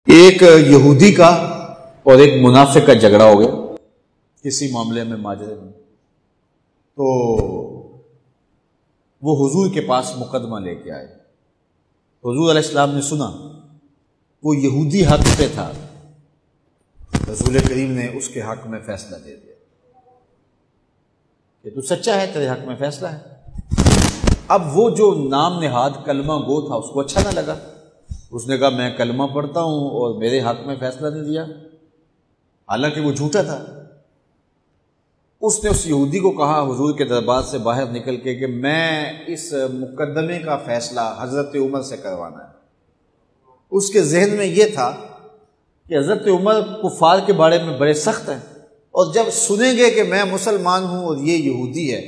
ایک یہودی کا اور ایک منافق کا جھگڑا ہو گیا کسی معاملے میں، ماجرے میں، تو وہ حضور کے پاس مقدمہ لے کے آئے۔ حضور علیہ السلام نے سنا وہ یہودی حق پہ تھا، رسول کریم نے اس کے حق میں فیصلہ دے دیا کہ تو سچا ہے، تیرے حق میں فیصلہ ہے۔ اب وہ جو نام نہاد کلمہ گو تھا اس کو اچھا نہ لگا، اس نے کہا میں کلمہ پڑھتا ہوں اور میرے حق میں فیصلہ نہیں دیا، حالانکہ وہ جھوٹا تھا۔ اس نے اس یہودی کو کہا حضور کے دربار سے باہر نکل کے کہ میں اس مقدمے کا فیصلہ حضرت عمر سے کروانا ہے۔ اس کے ذہن میں یہ تھا کہ حضرت عمر کفار کے بارے میں بڑے سخت ہیں، اور جب سنیں گے کہ میں مسلمان ہوں اور یہ یہودی ہے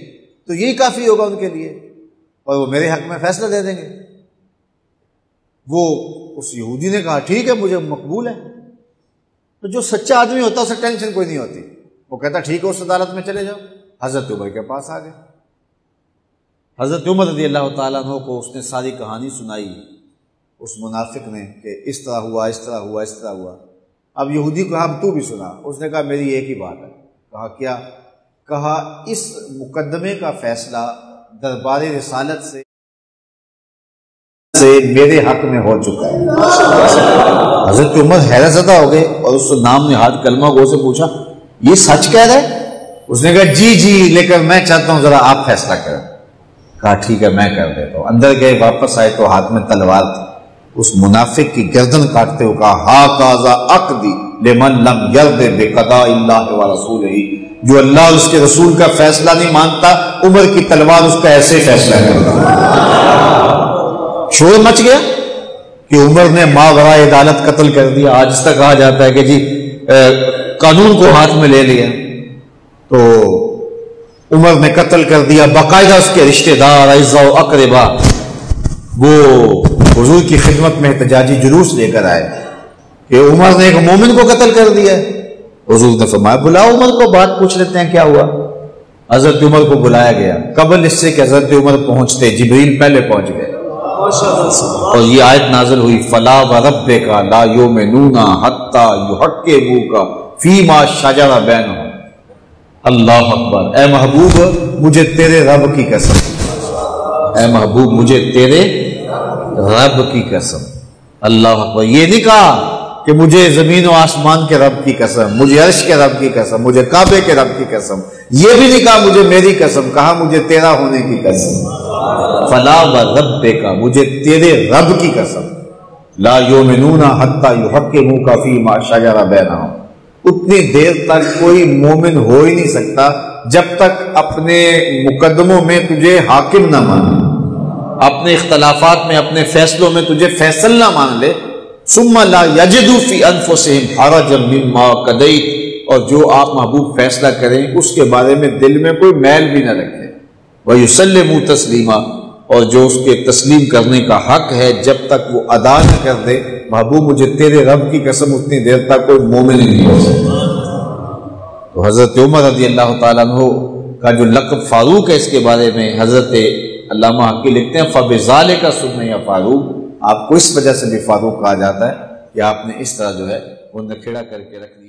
تو یہی کافی ہوگا ان کے لیے، اور وہ میرے حق میں فیصلہ دے دیں گے۔ وہ اس یہودی نے کہا ٹھیک ہے، مجھے مقبول ہے۔ تو جو سچا آدمی ہوتا اسے ٹینشن کوئی نہیں ہوتی، وہ کہتا ٹھیک ہے اس عدالت میں چلے جاؤ۔ حضرت عمر کے پاس آ گئے۔ حضرت عمر رضی اللہ تعالیٰ عنہ کو اس نے ساری کہانی سنائی اس منافق نے کہ اس طرح ہوا، اس طرح ہوا، اس طرح ہوا۔ اب یہودی کو کہا اب تو بھی سنا۔ اس نے کہا میری ایک ہی بات ہے۔ کہا کیا؟ کہا اس مقدمے کا فیصلہ دربار رسالت سے میرے حق میں ہو چکا ہے۔ حضرت عمر حیرت زدہ ہو گئے اور اس نام نہاد کلمہ گو سے پوچھا یہ سچ کہہ رہا ہے؟ اس نے کہا جی لیکن میں چاہتا ہوں ذرا آپ فیصلہ کریں۔ کہا ٹھیک ہے میں کر دیتا ہوں۔ اندر گئے، واپس آئے تو ہاتھ میں تلوار تھی۔ اس منافق کی گردن کاٹتے ہوئے کہا ہاکذا عقدی لمن لم یرض بقضاء اللہ ورسولہ، جو اللہ اور اس کے رسول کا فیصلہ نہیں مانتا، عمر کی تلوار اس کا ایسے فیصلہ کرتا۔ شور مچ گیا کہ عمر نے ماوراء عدالت قتل کر دیا۔ آج تک کہا جاتا ہے کہ جی قانون کو ہاتھ میں لے لیا، تو عمر نے قتل کر دیا۔ باقاعدہ اس کے رشتہ دار، اعزاء و اقربا وہ حضور کی خدمت میں احتجاجی جلوس لے کر آئے کہ عمر نے ایک مومن کو قتل کر دیا۔ حضور نے فرمایا بلاؤ عمر کو، بات پوچھ لیتے ہیں کیا ہوا۔ حضرت عمر کو بلایا گیا۔ قبل اس سے کہ حضرت عمر پہنچتے جبریل پہلے پہنچ گئے اور یہ آیت نازل ہوئی فلا وربک لا یؤمنون حتی یحکموک فیما شجر بینہم۔ اللہ اکبر۔ اے محبوب مجھے تیرے رب کی قسم، اے محبوب مجھے تیرے رب کی قسم۔ اللہ اکبر۔ یہ نہیں کہا کہ مجھے زمین و آسمان کے رب کی قسم، مجھے عرش کے رب کی قسم، مجھے کعبے کے رب کی قسم، یہ بھی نہیں کہا مجھے میری قسم، کہا مجھے تیرا ہونے کی قسم۔ فلا وربک، مجھے تیرے رب کی قسم، لا یؤمنون حتی یحکموک فیما شجر بینہم، اتنی دیر تک کوئی مومن ہو ہی نہیں سکتا جب تک اپنے مقدموں میں تجھے حاکم نہ مان، اپنے اختلافات میں، اپنے فیصلوں میں تجھے فیصل نہ مان لے۔ ثم لا یجدوا فی انفسہم حرجا مما قضیت، اور جو آپ محبوب فیصلہ کریں اس کے بارے میں دل میں کوئی میل بھی نہ رکھے۔ وَيُسَلِّمُوا تَسْلِيمًا، اور جو اس کے تسلیم کرنے کا حق ہے جب تک وہ ادا نہ کر دے، محبوب مجھے تیرے رب کی قسم اتنی دیر تک کوئی مومن ہی نہیں ہو سکتا۔ تو حضرت عمر رضی اللہ تعالیٰ عنہ کا جو لقب فاروق ہے، اس کے بارے میں حضرت علامہ حقی لکھتے ہیں فَبِذَالِكَ سُمِّيَ فاروق، آپ کو اس وجہ سے بھی فاروق کہا جاتا ہے کہ آپ نے اس طرح جو ہے وہ نکھیڑا کر کے رکھ دیا۔